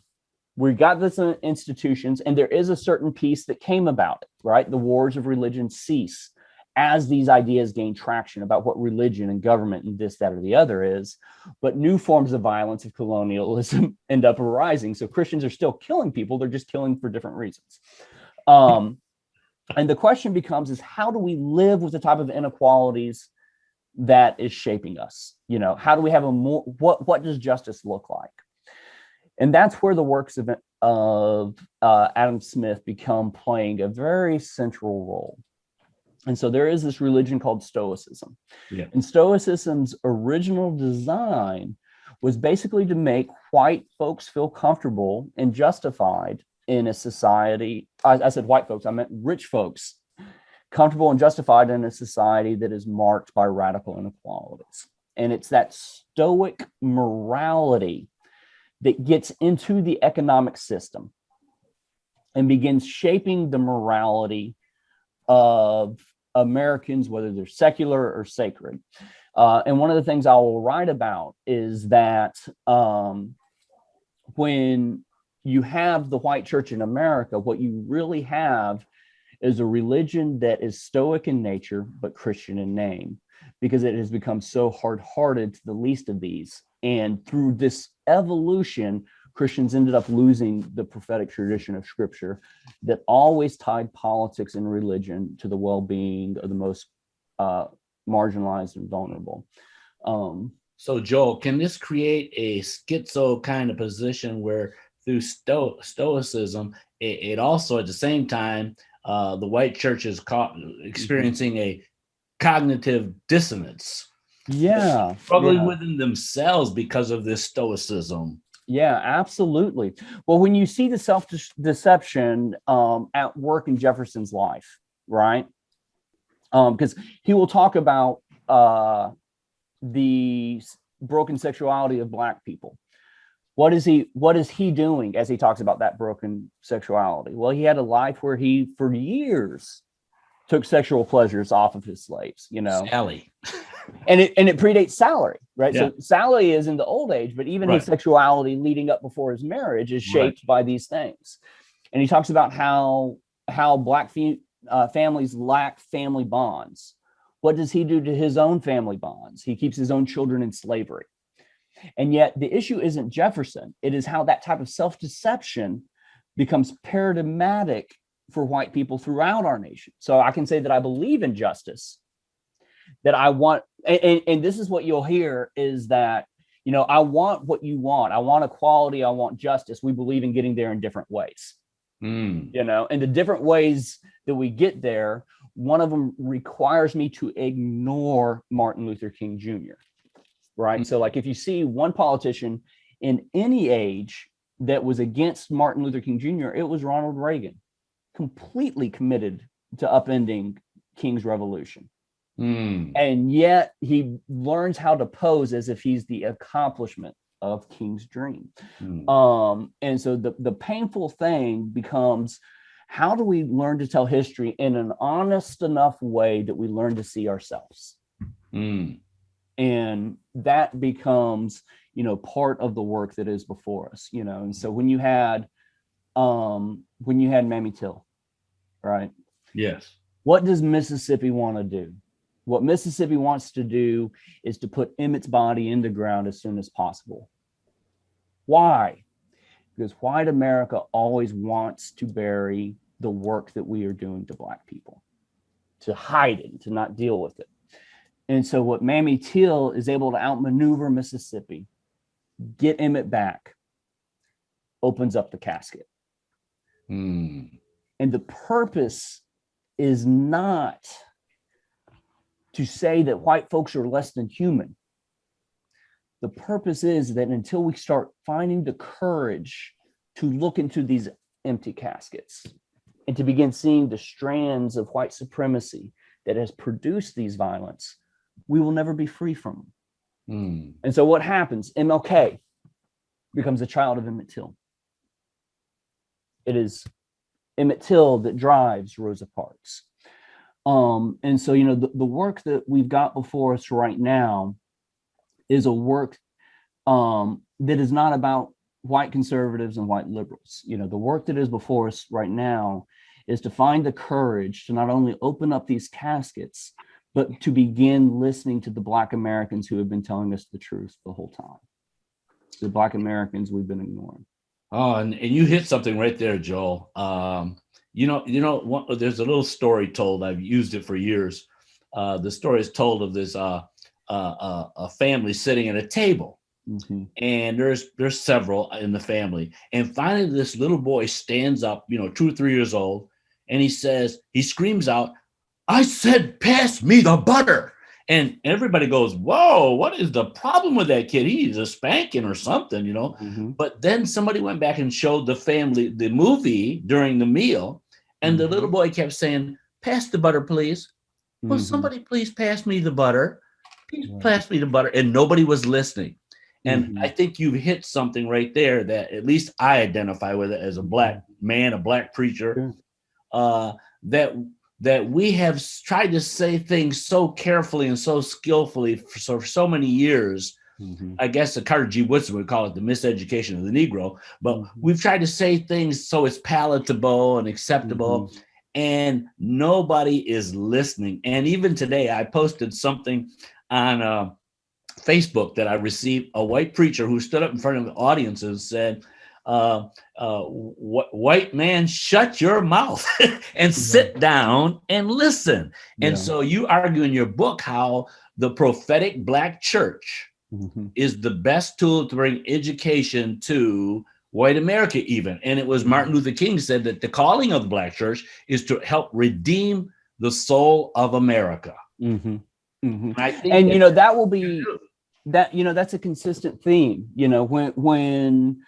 we got this in institutions, and there is a certain peace that came about it, right? The wars of religion cease as these ideas gain traction about what religion and government and this, that, or the other is. But new forms of violence of colonialism end up arising. So Christians are still killing people. They're just killing for different reasons. And the question becomes is how do we live with the type of inequalities that is shaping us? How do we have what does justice look like? And that's where the works of Adam Smith become playing a very central role. And so there is this religion called Stoicism. And Stoicism's original design was basically to make white folks feel comfortable and justified in a society. I said white folks, I meant rich folks, comfortable and justified in a society that is marked by radical inequalities. And it's that Stoic morality that gets into the economic system and begins shaping the morality of Americans, whether they're secular or sacred. And one of the things I will write about is that when you have the white church in America, what you really have is a religion that is Stoic in nature, but Christian in name, because it has become so hard-hearted to the least of these. And through this evolution, Christians ended up losing the prophetic tradition of scripture that always tied politics and religion to the well-being of the most marginalized and vulnerable. So Joel, can this create a schizo kind of position where through Stoicism, it also at the same time, the white church is experiencing a cognitive dissonance? Struggling within themselves because of this Stoicism. Yeah, absolutely. Well, when you see the self-deception at work in Jefferson's life, right? Because he will talk about the broken sexuality of Black people. What is he doing as he talks about that broken sexuality? Well, he had a life where he, for years, took sexual pleasures off of his slaves, Sally. And it predates Sally, right? Yeah. So Sally is in the old age, but even his sexuality leading up before his marriage is shaped by these things. And he talks about how Black families lack family bonds. What does he do to his own family bonds? He keeps his own children in slavery. And yet the issue isn't Jefferson. It is how that type of self-deception becomes paradigmatic for white people throughout our nation. So I can say that I believe in justice, that I want, and this is what you'll hear is that, I want what you want. I want equality. I want justice. We believe in getting there in different ways, and the different ways that we get there, one of them requires me to ignore Martin Luther King Jr. Right. So like if you see one politician in any age that was against Martin Luther King Jr., it was Ronald Reagan, completely committed to upending King's revolution. And yet he learns how to pose as if he's the accomplishment of King's dream. And so the painful thing becomes, how do we learn to tell history in an honest enough way that we learn to see ourselves? And that becomes, part of the work that is before us, and so when you had Mamie Till, right? Yes. What does Mississippi want to do? What Mississippi wants to do is to put Emmett's body in the ground as soon as possible. Why? Because white America always wants to bury the work that we are doing to Black people, to hide it, to not deal with it. And so what Mammy Till is able to outmaneuver Mississippi, get Emmett back, opens up the casket. And the purpose is not to say that white folks are less than human. The purpose is that until we start finding the courage to look into these empty caskets and to begin seeing the strands of white supremacy that has produced these violence, we will never be free from them. And so what happens? MLK becomes a child of Emmett Till. It is Emmett Till that drives Rosa Parks. And so, you know, the work that we've got before us right now is a work that is not about white conservatives and white liberals. You know, the work that is before us right now is to find the courage to not only open up these caskets, but to begin listening to the Black Americans who have been telling us the truth the whole time. The Black Americans we've been ignoring. Oh, and you hit something right there, Joel. There's a little story told. I've used it for years. The story is told of this a family sitting at a table, and there's several in the family. And finally, this little boy stands up, 2 or 3 years old, and he screams out, "I said, pass me the butter." And everybody goes, "Whoa, what is the problem with that kid? He needs a spanking or something, But then somebody went back and showed the family the movie during the meal. And the little boy kept saying, "Pass the butter, please. Will somebody please pass me the butter? Please pass me the butter." And nobody was listening. And I think you've hit something right there that at least I identify with it as a Black man, a Black preacher, that we have tried to say things so carefully and so skillfully for so many years. I guess Carter G. Woodson would call it the miseducation of the Negro, but we've tried to say things so it's palatable and acceptable, and nobody is listening. And even today, I posted something on Facebook that I received, a white preacher who stood up in front of the audience and said, "White man, shut your mouth and sit down and listen." And so you argue in your book how the prophetic Black church is the best tool to bring education to white America even. And it was Martin Luther King said that the calling of the Black church is to help redeem the soul of America. I think that will be that, that's a consistent theme, when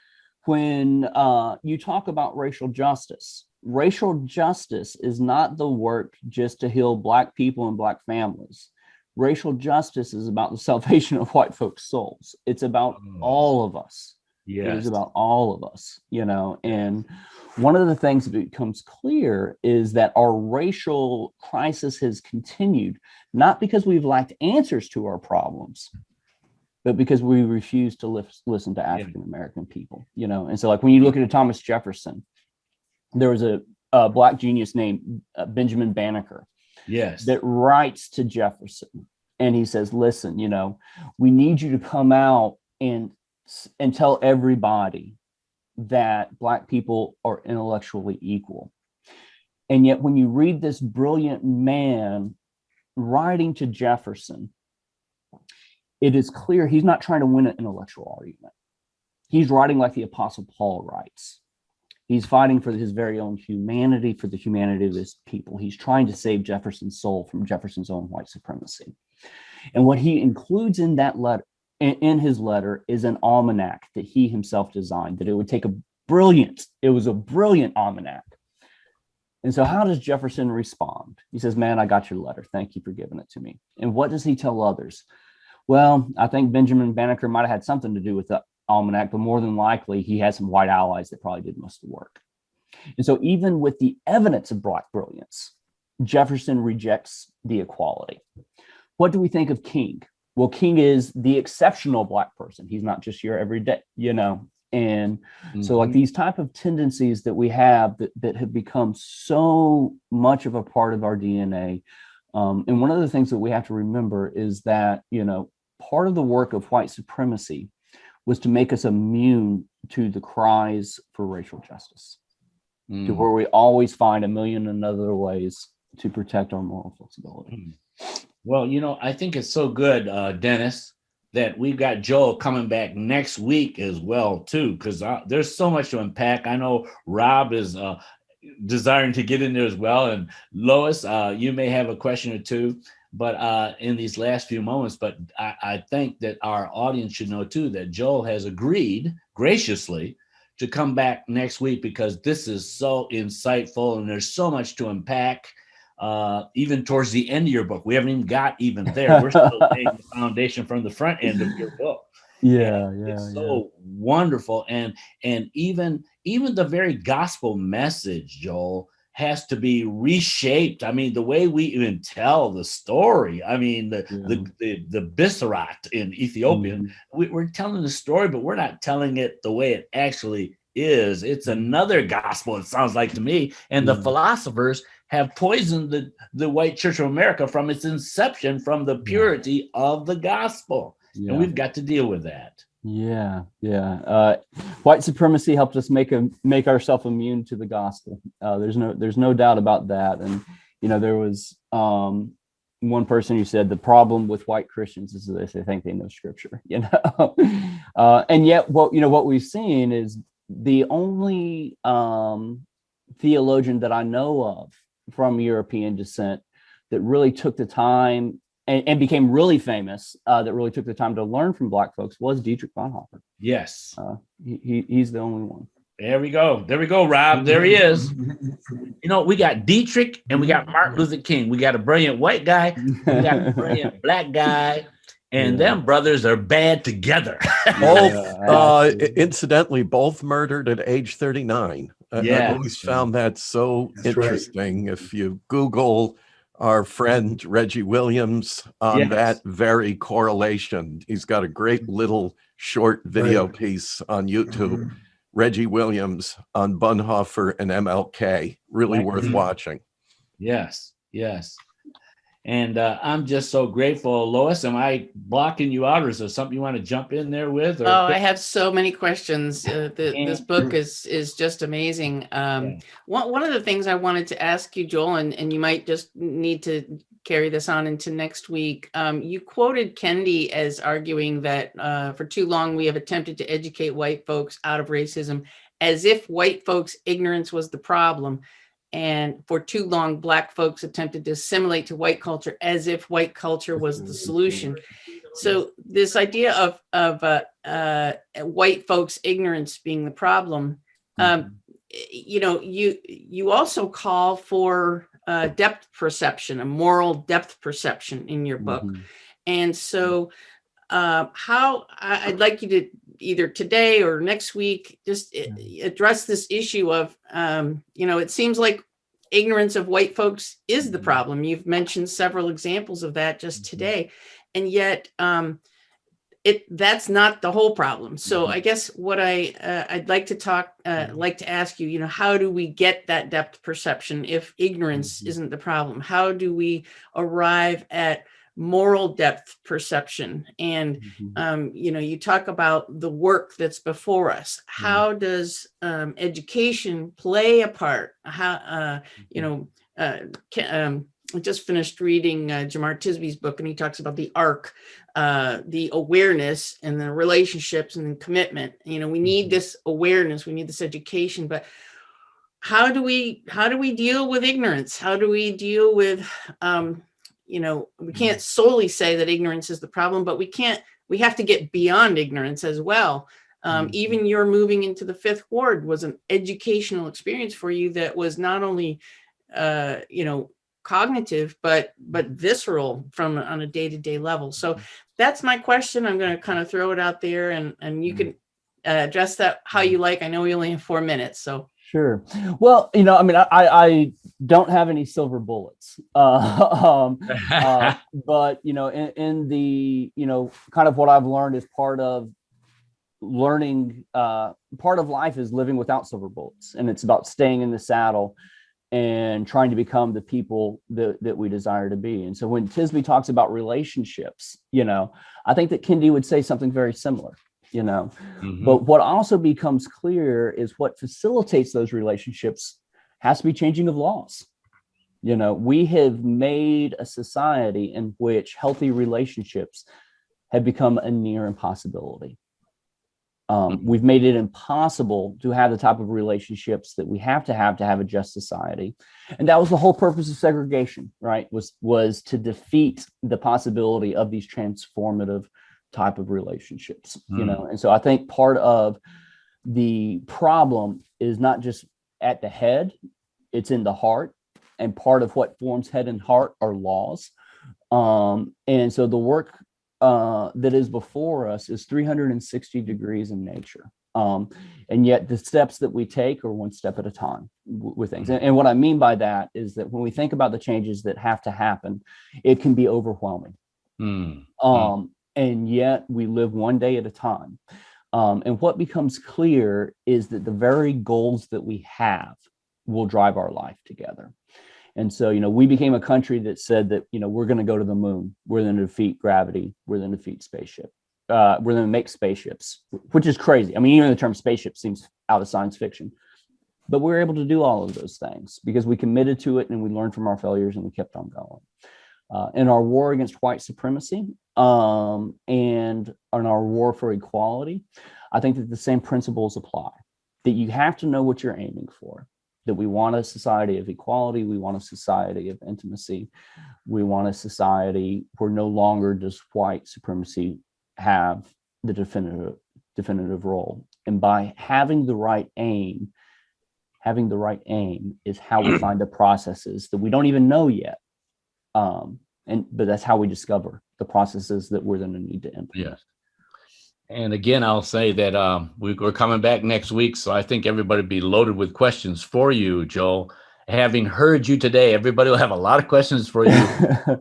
you talk about racial justice is not the work just to heal Black people and Black families. Racial justice is about the salvation of white folks' souls. It's about all of us. It is about all of us, and one of the things that becomes clear is that our racial crisis has continued, not because we've lacked answers to our problems, but because we refuse to listen to African-American people, And so like when you look at Thomas Jefferson, there was a Black genius named Benjamin Banneker that writes to Jefferson. And he says, "Listen, we need you to come out and tell everybody that Black people are intellectually equal." And yet when you read this brilliant man writing to Jefferson, it is clear he's not trying to win an intellectual argument. He's writing like the Apostle Paul writes. He's fighting for his very own humanity, for the humanity of his people. He's trying to save Jefferson's soul from Jefferson's own white supremacy. And what he includes in that letter, in his letter, is an almanac that he himself designed, that it would take it was a brilliant almanac. And so how does Jefferson respond? He says, "Man, I got your letter. Thank you for giving it to me." And what does he tell others? "Well, I think Benjamin Banneker might have had something to do with the almanac, but more than likely he had some white allies that probably did most of the work." And so even with the evidence of Black brilliance, Jefferson rejects the equality. What do we think of King? Well, King is the exceptional Black person. He's not just your everyday, And so like these type of tendencies that we have that have become so much of a part of our DNA, And one of the things that we have to remember is that, part of the work of white supremacy was to make us immune to the cries for racial justice, to where we always find a million and other ways to protect our moral flexibility. Well, I think it's so good, Dennis, that we've got Joel coming back next week as well, too, because there's so much to unpack. I know Rob is desiring to get in there as well. And Lois, you may have a question or two, but in these last few moments, but I think that our audience should know too, that Joel has agreed graciously to come back next week, because this is so insightful and there's so much to unpack. Even towards the end of your book, we haven't even got even there. We're still laying the foundation from the front end of your book. It's so wonderful. And even the very gospel message, Joel, has to be reshaped. I mean, the way we even tell the story. I mean, the Bissarat in Ethiopian, we're telling the story, but we're not telling it the way it actually is. It's another gospel, it sounds like to me. And the philosophers have poisoned the white Church of America from its inception, from the purity of the gospel. And we've got to deal with that. White supremacy helped us make ourselves immune to the gospel. There's no doubt about that. And there was one person who said the problem with white Christians is that they think they know Scripture. And yet, what we've seen is the only theologian that I know of from European descent that really took the time and became really famous, that really took the time to learn from Black folks, was Dietrich Bonhoeffer. Yes. He's the only one. There we go, Rob. There he is. We got Dietrich and we got Martin Luther King. We got a brilliant white guy. We got a brilliant Black guy. And them brothers are bad together. Both, incidentally, both murdered at age 39. I always found that so interesting. Right. If you Google our friend Reggie Williams on that very correlation, he's got a great little short video piece on YouTube. Reggie Williams on Bonhoeffer and MLK, really worth watching. Yes. And I'm just so grateful. Lois, am I blocking you out, or is there something you want to jump in there with? I have so many questions. This book is just amazing. One of the things I wanted to ask you, Joel, and you might just need to carry this on into next week. You quoted Kendi as arguing that for too long we have attempted to educate white folks out of racism as if white folks' ignorance was the problem. And for too long, Black folks attempted to assimilate to white culture as if white culture was the solution. So this idea of white folks' ignorance being the problem, you also call for depth perception, a moral depth perception in your book. And so how I'd like you to either today or next week just address this issue of it seems like ignorance of white folks is the problem. You've mentioned several examples of that just today, and yet that's not the whole problem. So I guess what I'd like to ask you, how do we get that depth perception if ignorance isn't the problem? How do we arrive at moral depth perception? And you talk about the work that's before us. How does education play a part? How I just finished reading Jamar Tisby's book, and he talks about the arc, the awareness, and the relationships, and the commitment. We need this awareness, we need this education, but how do we deal with ignorance? How do we deal with we can't solely say that ignorance is the problem, but we have to get beyond ignorance as well. Even your moving into the Fifth Ward was an educational experience for you that was not only, cognitive, but visceral on a day-to-day level. So that's my question. I'm going to kind of throw it out there, and you can address that how you like. I know we only have 4 minutes, so. Sure. Well, I don't have any silver bullets, but in the kind of what I've learned is part of learning. Part of life is living without silver bullets, and it's about staying in the saddle and trying to become the people that we desire to be. And so when Tisby talks about relationships, I think that Kendi would say something very similar, But what also becomes clear is what facilitates those relationships has to be changing of laws. We have made a society in which healthy relationships have become a near impossibility. We've made it impossible to have the type of relationships that we have to have a just society. And that was the whole purpose of segregation, right? Was to defeat the possibility of these transformative type of relationships, And so I think part of the problem is not just at the head, it's in the heart. And part of what forms head and heart are laws. And so the work that is before us is 360 degrees in nature. And yet the steps that we take are one step at a time with things. And what I mean by that is that when we think about the changes that have to happen, it can be overwhelming. And yet we live one day at a time. And what becomes clear is that the very goals that we have will drive our life together. And so, we became a country that said that, we're going to go to the moon. We're going to defeat gravity. We're going to defeat spaceship. We're going to make spaceships, which is crazy. I mean, even the term spaceship seems out of science fiction. But we were able to do all of those things because we committed to it and we learned from our failures and we kept on going. In our war against white supremacy and in our war for equality, I think that the same principles apply, that you have to know what you're aiming for. That we want a society of equality, we want a society of intimacy, we want a society where no longer does white supremacy have the definitive role. And by having the right aim is how we find the processes that we don't even know yet. But that's how we discover the processes that we're going to need to implement. Yes. And again, I'll say that we're coming back next week, so I think everybody will be loaded with questions for you, Joel. Having heard you today, everybody will have a lot of questions for you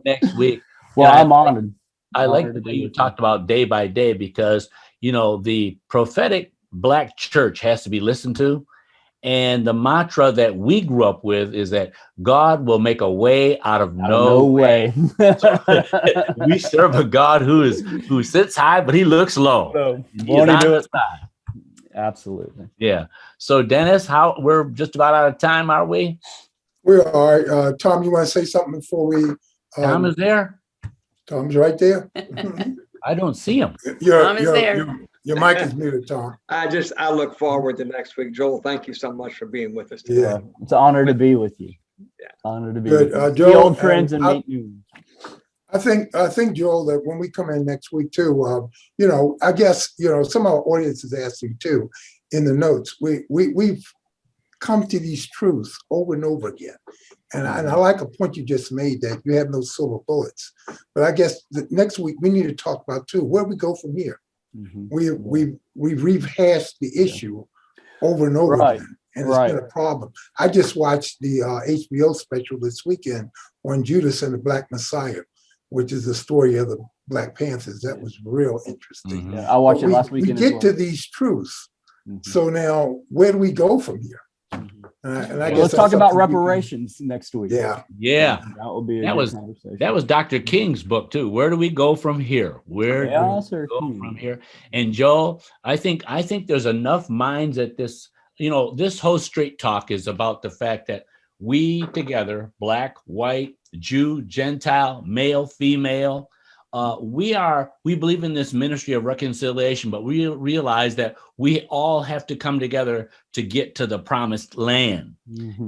next week. Well, I'm honored. I like the way you talked about day by day because, the prophetic Black church has to be listened to. And the mantra that we grew up with is that God will make a way out of no way. So, we serve a God who sits high, but he looks low. So, won't he do it? Absolutely. Yeah. So Dennis, we're just about out of time, are we? We are. Tom, you want to say something before we? Tom is there. Tom's right there. I don't see him. Tom is there. Your mic is muted, Tom. I look forward to next week. Joel, thank you so much for being with us today. Yeah. It's an honor to be with you. Yeah. Honor to be Good. with you. Joel, See old friends and meet you. I think, Joel, that when we come in next week too, I guess, some of our audience is asking too, in the notes, we've come to these truths over and over again. And I like a point you just made that you have no silver bullets. But I guess next week we need to talk about too, where we go from here. We've rehashed the issue over and over again, and it's been a problem. I just watched the HBO special this weekend on Judas and the Black Messiah, which is the story of the Black Panthers. That was real interesting. Yeah, I watched it last weekend. We get to these truths. So now, where do we go from here? And I guess let's talk about reparations next week. Yeah. That will be a good conversation. That was Dr. King's book too. Where do we go from here? Where do we go from here? And Joel, I think there's enough minds at this. This whole straight talk is about the fact that we together, Black, white, Jew, Gentile, male, female, we believe in this ministry of reconciliation, but we realize that we all have to come together to get to the promised land.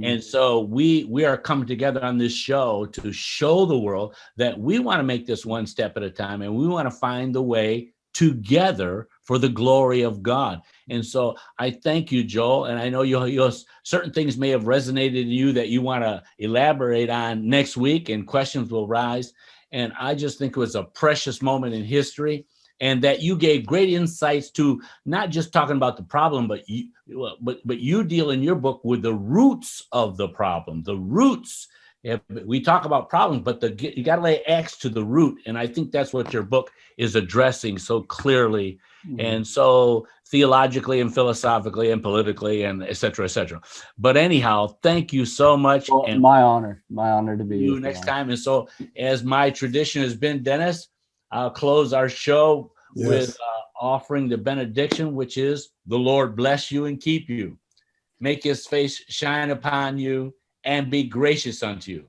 And so we are coming together on this show to show the world that we want to make this one step at a time, and we want to find the way together for the glory of God. And so I thank you, Joel. And I know you'll certain things may have resonated in you that you want to elaborate on next week, and questions will rise. And I just think it was a precious moment in history, and that you gave great insights to not just talking about the problem, but you deal in your book with the roots of the problem, the roots Yeah, we talk about problems, but you got to lay axe to the root. And I think that's what your book is addressing so clearly and so theologically and philosophically and politically and et cetera, et cetera. But anyhow, thank you so much. Well, and my honor to be see you with next you. time. And so, as my tradition has been, Dennis, I'll close our show with offering the benediction, which is the Lord bless you and keep you, make his face shine upon you and be gracious unto you.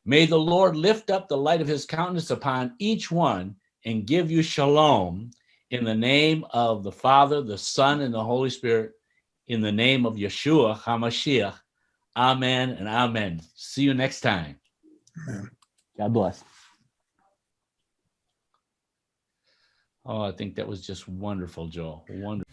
May the Lord lift up the light of his countenance upon each one and give you shalom in the name of the Father, the Son, and the Holy Spirit, in the name of Yeshua HaMashiach. Amen and amen. See you next time. God bless. Oh, I think that was just wonderful, Joel. Wonderful.